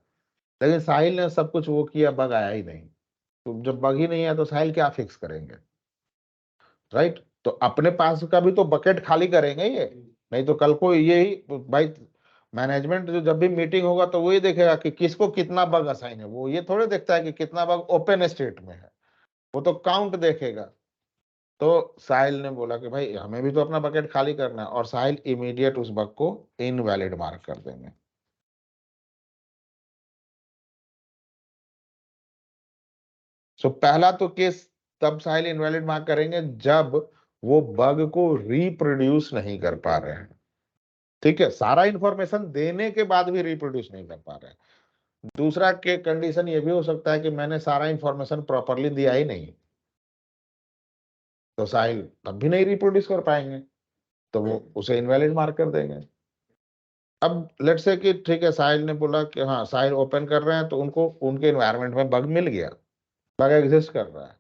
S1: लेकिन साहिल ने सब कुछ वो किया, बग आया ही नहीं। तो जब बग ही नहीं आया तो साहिल क्या फिक्स करेंगे, राइट? तो अपने पास का भी तो बकेट खाली करेंगे ये, नहीं तो कल को ये ही भाई मैनेजमेंट जो जब भी मीटिंग होगा तो वही देखेगा कि किसको कितना बग असाइन है, वो ये थोड़े देखता है कि कितना बग ओपन स्टेट में है, वो तो काउंट देखेगा। तो साहिल ने बोला कि भाई हमें भी तो अपना बकेट खाली करना है, और साहिल इमीडिएट उस बग को इनवैलिड मार्क कर देंगे। सो पहला तो केस तब साहिल इनवैलिड मार्क करेंगे जब वो बग को रिप्रोड्यूस नहीं कर पा रहे हैं। ठीक है, सारा इंफॉर्मेशन देने के बाद भी रिप्रोड्यूस नहीं कर पा रहे हैं। दूसरा के कंडीशन ये भी हो सकता है कि मैंने सारा इंफॉर्मेशन प्रॉपरली दिया ही नहीं, तो साहिल तब भी नहीं रिप्रोड्यूस कर पाएंगे, तो वो उसे इनवैलिड मार्क कर देंगे। अब लेट्स से कि ठीक है, साहिल ने बोला कि हाँ साहिल ओपन कर रहे हैं, तो उनको उनके एनवायरनमेंट में बग मिल गया, बग एग्जिस्ट कर रहा है,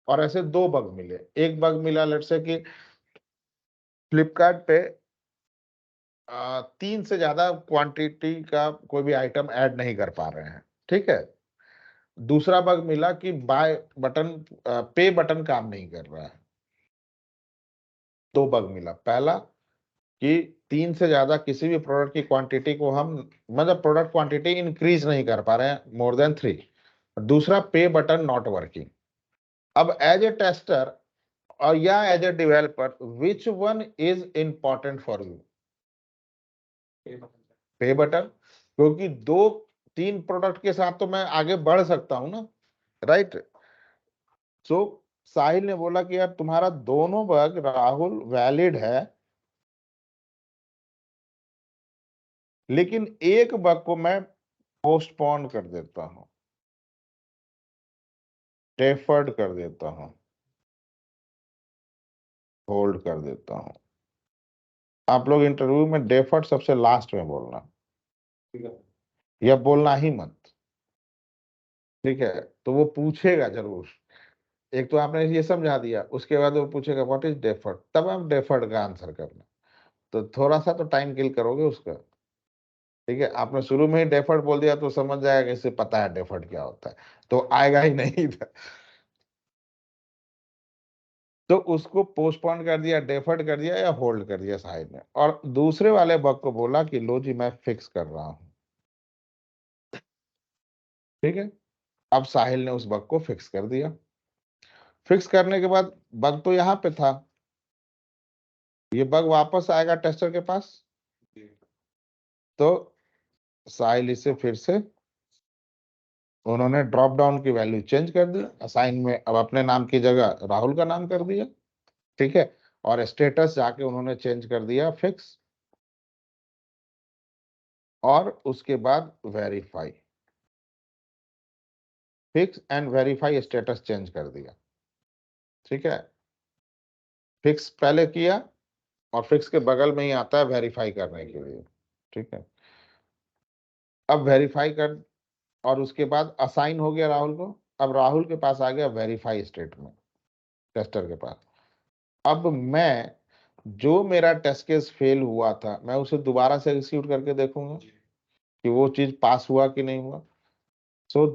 S1: और ऐसे दो बग मिले। एक बग मिला लेट्स से कि फ्लिपकार्ट पे 3 से ज्यादा क्वांटिटी का कोई भी आइटम ऐड नहीं कर पा रहे हैं। ठीक है। दूसरा बग मिला कि बाय बटन, पे बटन काम नहीं कर रहा है। दो बग मिला। पहला कि 3 से ज्यादा किसी भी प्रोडक्ट की क्वांटिटी को हम, मतलब प्रोडक्ट क्वांटिटी इंक्रीज नहीं कर पा रहे हैं मोर देन 3। दूसरा पे बटन नॉट वर्किंग। अब एज ए टेस्टर और या as a developer, which one is important for you? Pay button, क्योंकि दो तीन प्रोडक्ट के साथ तो मैं आगे बढ़ सकता हूं ना, राइट? सो साहिल ने बोला कि यार तुम्हारा दोनों बग राहुल वैलिड है, लेकिन एक बग को मैं पोस्टपोन कर देता हूं, डेफर्ड कर देता हूं, होल्ड कर देता हूं। आप लोग इंटरव्यू में डेफर्ड सबसे लास्ट में बोलना, या बोलना ही मत। ठीक है, तो वो पूछेगा जरूर। एक तो आपने ये समझा दिया, उसके बाद वो पूछेगा व्हाट इज डेफर्ड, तब आप डेफर्ड का आंसर करना। तो थोड़ा सा तो टाइम किल करोगे उसका। ठीक है, आपने शुरू में ही डेफर्ड बोल दिया तो समझ जाएगा कि इसे पता है डेफर्ड क्या होता है, तो आएगा ही नहीं था। तो उसको पोस्टपोन कर दिया, डेफर्ड कर दिया या होल्ड कर दिया साइड में, और दूसरे वाले बग को बोला कि लो जी मैं फिक्स कर रहा हूं। ठीक है, अब साहिल ने उस बग को फिक्स कर दिया। फिक्स करने के बाद बग तो यहां पे था, ये बग वापस आएगा टेस्टर के पास, तो साहिल इसे फिर से, उन्होंने ड्रॉप डाउन की वैल्यू चेंज कर दी, असाइन में अब अपने नाम की जगह राहुल का नाम कर दिया। ठीक है, और स्टेटस जाके उन्होंने चेंज कर दिया फिक्स, और उसके बाद verify, fix and verify status change कर दिया। ठीक है, फिक्स पहले किया, और फिक्स के बगल में ही आता है वेरीफाई करने के लिए। ठीक है, अब वेरीफाई कर, और उसके बाद असाइन हो गया राहुल को। अब राहुल के पास आ गया वेरीफाई स्टेट में, टेस्टर के पास। अब मैं, जो मेरा टेस्ट केस फेल हुआ था, मैं उसे दोबारा से एग्जीक्यूट करके देखूंगा कि वो चीज पास हुआ कि नहीं हुआ। सो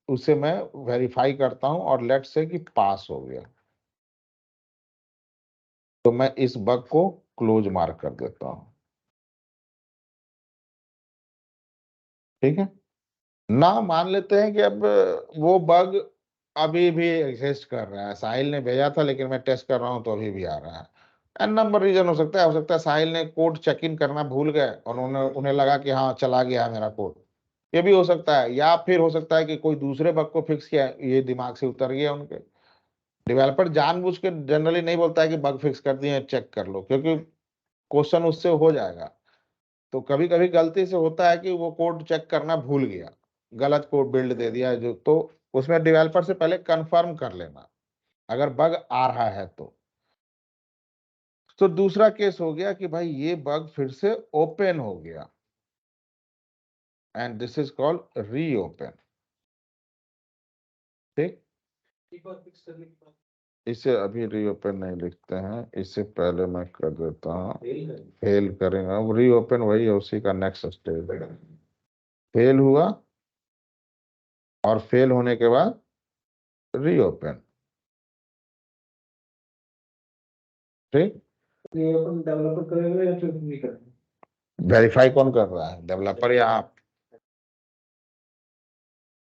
S1: उसे मैं वेरीफाई करता हूं, और लेट से कि पास हो गया, तो मैं इस बग को क्लोज मार्क कर देता हूं। ठीक है, ना मान लेते हैं कि अब वो बग अभी भी एग्जिस्ट कर रहा है, साहिल ने भेजा था लेकिन मैं टेस्ट कर रहा हूं तो अभी भी आ रहा है। एन नंबर रीजन हो सकता है साहिल ने कोड चेक इन करना भूल गए और उन्हें लगा कि हाँ चला गया है मेरा कोड, ये भी हो सकता है। या फिर हो सकता है कि कोई दूसरे बग को फिक्स किया, ये दिमाग से उतर गया उनके। डेवलपर जानबूझ के जनरली नहीं बोलता है कि बग फिक्स कर दिए चेक कर लो, क्योंकि क्वेश्चन उससे हो जाएगा। तो कभी कभी गलती से होता है कि वो कोड चेक करना भूल गया, गलत कोड बिल्ड दे दिया जो, तो उसमें डेवलपर से पहले कंफर्म कर लेना अगर बग आ रहा है तो दूसरा केस हो गया कि भाई ये बग फिर से ओपन हो गया, and this is called reopen. ठीक, इसे अभी रीओपन नहीं लिखते हैं, इससे पहले मैं कर देता हूँ फेल करेंगे। अब रीओपन वही है, उसी का नेक्स्ट स्टेज। फेल हुआ और फेल होने के बाद रीओपन। ठीक,
S2: डेवलपर करेगा या फिर नहीं करेगा?
S1: वेरीफाई कौन कर रहा है, डेवलपर या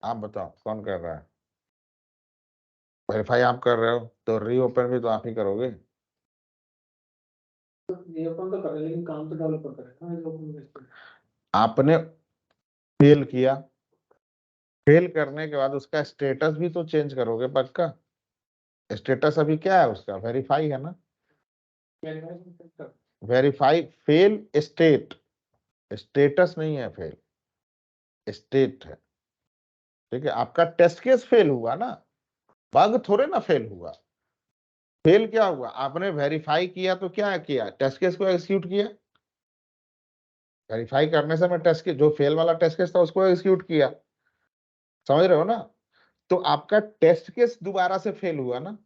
S1: आप बताओ कौन कर रहा है? वेरीफाई आप कर रहे हो तो रीओपन भी तो आप ही करोगे।
S2: रीओपन तो करेगा लेकिन काम तो डेवलपर करेगा रीओपन।
S1: आपने फेल किया, फेल करने के बाद उसका स्टेटस भी तो चेंज करोगे बग का। स्टेटस अभी क्या है उसका, वेरीफाई है ना। वेरीफाई फेल स्टेट, स्टेटस नहीं है फेल, स्टेट है। ठीक है, आपका टेस्ट केस फेल हुआ ना, बग थोड़े ना फेल हुआ। फेल क्या हुआ, आपने वेरीफाई किया तो क्या किया, टेस्ट केस को एग्जीक्यूट किया। वेरीफाई करने से मैं टेस्ट केस, जो फेल वाला टेस्ट केस था उसको एग्जीक्यूट किया, समझ रहे हो ना। तो आपका टेस्ट केस दोबारा से फेल हुआ ना,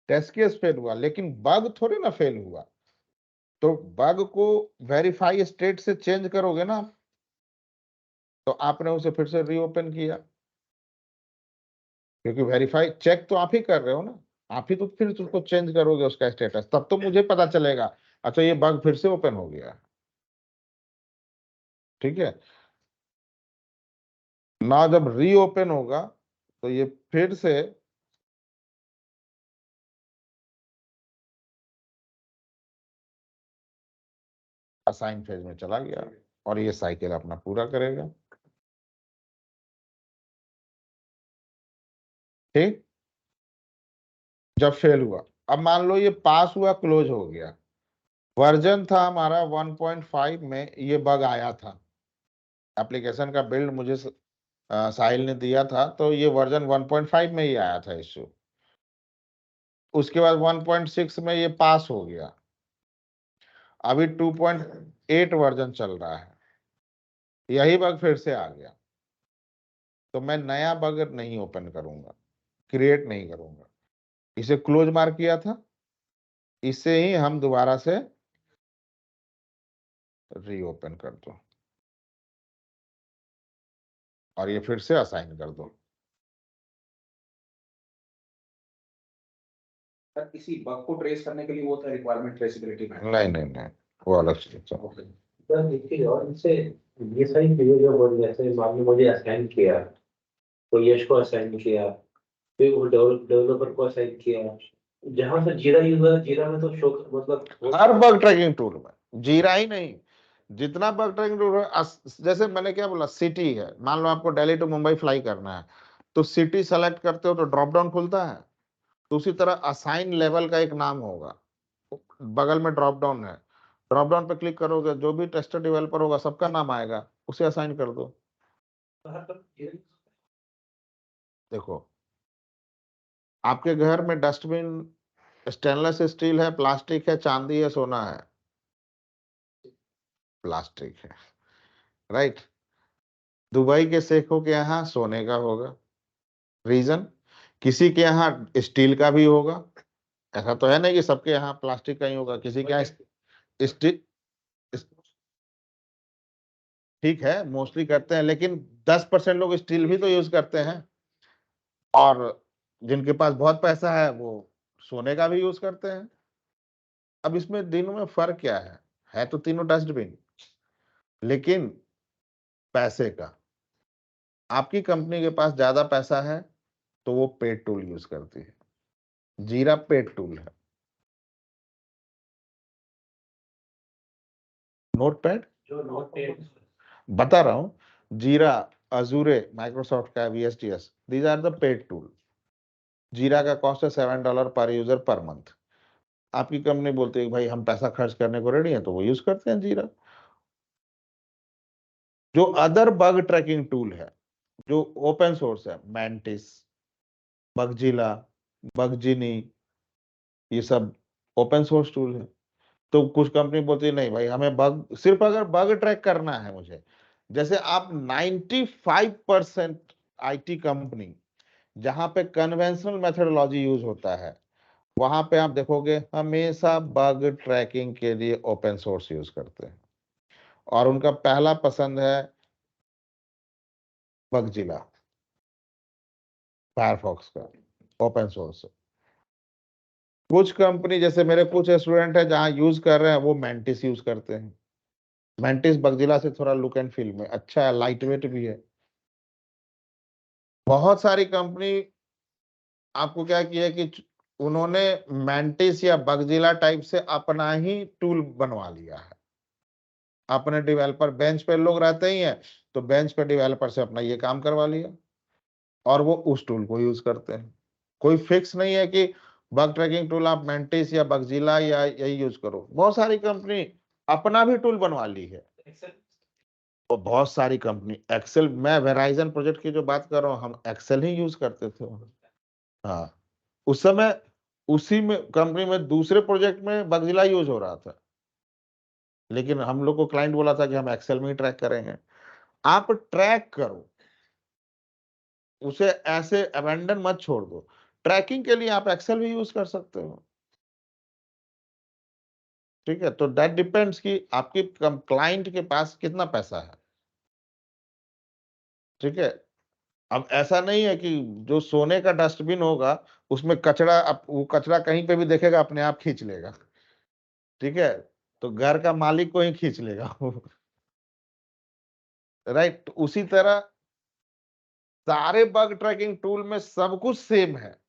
S1: टेस्ट केस फेल हुआ लेकिन बग थोड़े ना फेल हुआ। तो बग को वेरीफाई स्टेट से चेंज करोगे ना, तो आपने उसे फिर से रीओपन किया, क्योंकि वेरीफाई चेक तो आप ही कर रहे हो ना, आप ही तो फिर उसको चेंज करोगे उसका स्टेटस, तब तो मुझे पता चलेगा अच्छा ये बग फिर से ओपन हो गया। ठीक है ना, जब रीओपन होगा तो ये फिर से असाइन फेज में चला गया और ये साइकिल अपना पूरा करेगा। ठीक, जब फेल हुआ, अब मान लो ये पास हुआ, क्लोज हो गया, वर्जन था हमारा 1.5 में, ये बग आया था, एप्लीकेशन का बिल्ड मुझे साहिल ने दिया था, तो ये वर्जन 1.5 में ही आया था इश्यू। उसके बाद 1.6 में ये पास हो गया, अभी 2.8 वर्जन चल रहा है, यही बग फिर से आ गया, तो मैं नया बग नहीं ओपन करूंगा, क्रिएट नहीं करूंगा, इसे क्लोज मार्क किया था, इसे ही हम दोबारा से रीओपन कर दो और ये फिर से असाइन कर दो।
S2: सर किसी बग को ट्रेस करने के लिए वो था रिक्वायरमेंट ट्रेसेबिलिटी में।
S1: नहीं, वो अलग चीज है।
S3: सर देखिए, और इनसे ये सारी चीजें जो बोल रहे थे, मान लो मुझे असाइन किया, तो यश को असाइन किया, फिर वो डेवलपर को असाइन किया, जहां से जीरा यूज हुआ, जीरा में तो शो मतलब
S1: हर बग ट्रैकिंग टूल में, जीरा ही नहीं, जितना बग ट्रैकिंग टूल है, जैसे मैंने क्या बोला, सिटी है, मान लो आपको दिल्ली टू मुंबई फ्लाई करना है, तो सिटी सेलेक्ट करते हो तो ड्रॉप डाउन खुलता है, तो उसी तरह असाइन लेवल का एक नाम होगा, बगल में ड्रॉप डाउन है, ड्रॉप डाउन पे क्लिक करोगे, जो भी टेस्टर डेवलपर होगा सबका नाम आएगा, उसे असाइन कर दो। देखो, आपके घर में डस्टबिन स्टेनलेस स्टील है, प्लास्टिक है, चांदी है, सोना है? प्लास्टिक है, राइट। दुबई के शेखों के यहाँ सोने का होगा, रीजन, किसी के यहाँ स्टील का भी होगा, ऐसा तो है नहीं कि सबके यहाँ प्लास्टिक का ही होगा, किसी के यहाँ स्टील। ठीक है, मोस्टली करते हैं, लेकिन 10% लोग स्टील भी तो यूज करते हैं, और जिनके पास बहुत पैसा है वो सोने का भी यूज करते हैं। अब इसमें तीनों में फर्क क्या है तो तीनों डस्टबिन, लेकिन पैसे का। आपकी कंपनी के पास ज्यादा पैसा है तो वो पेड टूल यूज करती है। जीरा पेड टूल है। नोटपैड
S3: जो नोट पेड
S1: बता रहा हूं, जीरा, अजूरे, माइक्रोसॉफ्ट का VSTS, these are the paid tool. Jira का कॉस्ट है $7 पर यूजर पर मंथ। आपकी कंपनी बोलती है कि भाई हम पैसा खर्च करने को रेडी है, तो वो यूज करते हैं जीरा। जो अदर बग ट्रैकिंग टूल है जो ओपन सोर्स है, मैंटिस, बगजिला, बगजिनी, ये सब ओपन सोर्स टूल है। तो कुछ कंपनी बोलती है नहीं भाई, हमें बग, सिर्फ अगर बग ट्रैक करना है मुझे, जैसे आप 95% IT कंपनी जहां पे कन्वेंशनल मेथोडोलॉजी यूज होता है, वहां पे आप देखोगे हमेशा बग ट्रैकिंग के लिए ओपन सोर्स यूज करते हैं, और उनका पहला पसंद है बगजिला, फायरफॉक्स का ओपन सोर्स। कुछ कंपनी, जैसे मेरे कुछ स्टूडेंट है जहां यूज कर रहे हैं, वो मैंटिस यूज करते हैं। मैंटिस बगजिला से थोड़ा लुक एंड फील में अच्छा है, लाइट वेट भी है। बहुत सारी कंपनी आपको क्या किया है कि उन्होंने मैंटिस या बगजिला टाइप से अपना ही टूल बनवा लिया है। अपने डेवलपर, बेंच पे लोग रहते ही हैं, तो बेंच पे डेवलपर से अपना ये काम करवा लिया और वो उस टूल को यूज करते हैं। कोई फिक्स नहीं है कि बग ट्रैकिंग टूल आप मैंटिस या बगजिला या यही यूज करो। बहुत सारी कंपनी अपना भी टूल बनवा ली है।
S3: एक्सेल
S1: और बहुत सारी कंपनी एक्सेल, मैं वेराइजन प्रोजेक्ट की जो बात कर रहा हूँ, हम एक्सेल ही यूज करते थे। हाँ, उस समय उसी में कंपनी में दूसरे प्रोजेक्ट में बगजिला यूज हो रहा था, लेकिन हम लोग को क्लाइंट बोला था कि हम एक्सेल में ही ट्रैक करेंगे। आप ट्रैक करो, उसे ऐसे अबेंडन मत छोड़ दो। ट्रैकिंग के लिए आप एक्सेल भी यूज कर सकते हो। ठीक है, तो दैट डिपेंड्स कि आपकी क्लाइंट के पास कितना पैसा है। ठीक है, अब ऐसा नहीं है कि जो सोने का डस्टबिन होगा उसमें कचरा, वो कचरा कहीं पे भी देखेगा अपने आप खींच लेगा। ठीक है, तो घर का मालिक को ही खींच लेगा। राइट, उसी तरह सारे बग ट्रैकिंग टूल में सब कुछ सेम है।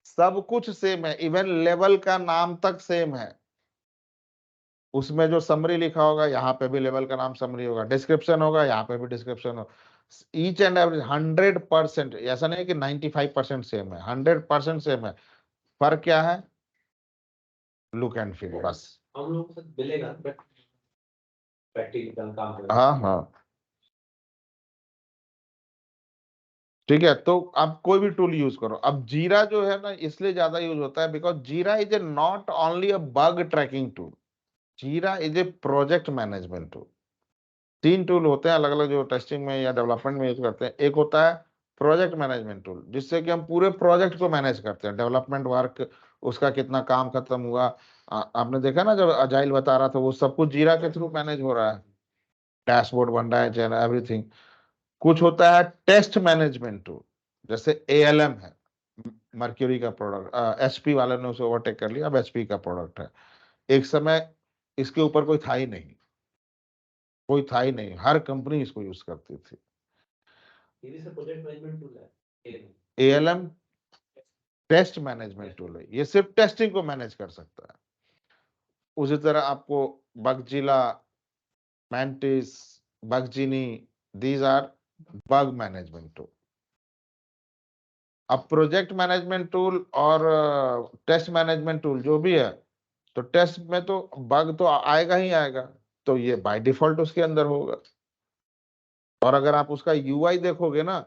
S1: सब कुछ सेम है, इवन लेवल का नाम तक सेम है। उसमें जो समरी लिखा होगा यहाँ पे भी लेवल का नाम समरी होगा, डिस्क्रिप्शन होगा यहाँ पे भी डिस्क्रिप्शन होगा। ईच एंड एवरी 100%, ऐसा नहीं कि 95% सेम है, 100% सेम है। फर्क क्या है? लुक एंड फील, बस।
S3: हम लोगों को मिलेगा बट प्रैक्टिकल काम करेगा।
S1: हाँ हाँ, ठीक है, तो आप कोई भी टूल यूज करो। अब जीरा जो है ना, इसलिए ज्यादा यूज होता है because Jira is a not only a bug tracking tool, Jira is a project management tool. तीन टूल होते हैं अलग अलग जो टेस्टिंग में या डेवलपमेंट में यूज करते हैं। एक होता है प्रोजेक्ट मैनेजमेंट टूल, जिससे कि हम पूरे प्रोजेक्ट को मैनेज करते हैं, डेवलपमेंट वर्क, उसका कितना काम खत्म हुआ। आपने देखा ना जब अजाइल बता रहा था, वो सब कुछ जीरा के थ्रू मैनेज हो रहा है, डैशबोर्ड बन रहा है, एवरीथिंग। कुछ होता है टेस्ट मैनेजमेंट टूल, जैसे ALM है, मर्क्यूरी का प्रोडक्ट, HP वाले ने उसे ओवरटेक कर लिया, अब HP का प्रोडक्ट है। एक समय इसके ऊपर कोई था ही नहीं, कोई था ही नहीं, हर कंपनी इसको यूज करती थी।
S3: ये भी सब प्रोजेक्ट मैनेजमेंट टूल है।
S1: ALM टेस्ट मैनेजमेंट टूल है, ये सिर्फ टेस्टिंग को मैनेज कर सकता है। उसी तरह आपको Bugzilla, Mantis, BugGenie, these are bug management tool. अब प्रोजेक्ट मैनेजमेंट टूल और टेस्ट मैनेजमेंट टूल जो भी है, तो टेस्ट में तो बग तो आएगा ही आएगा, तो ये बाय डिफॉल्ट उसके अंदर होगा। और अगर आप उसका UI देखोगे ना,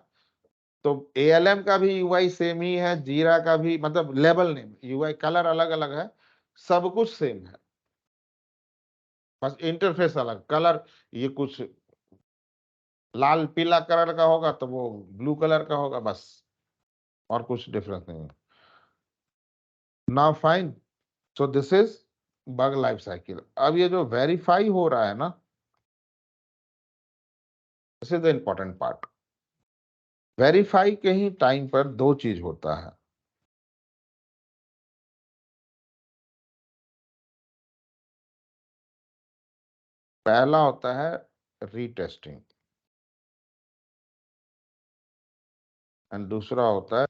S1: तो ALM का भी UI सेम ही है, जीरा का भी, मतलब लेबल नेम, UI कलर अलग अलग है, सब कुछ सेम है, बस इंटरफेस अलग, कलर ये कुछ लाल पीला कलर का होगा तो वो ब्लू कलर का होगा, बस, और कुछ डिफरेंस नहीं है। Now fine, so this is bug life cycle. अब ये जो वेरीफाई हो रहा है ना, this is the important part. Verify के ही टाइम पर दो चीज होता है। पहला होता है रीटेस्टिंग एंड दूसरा होता है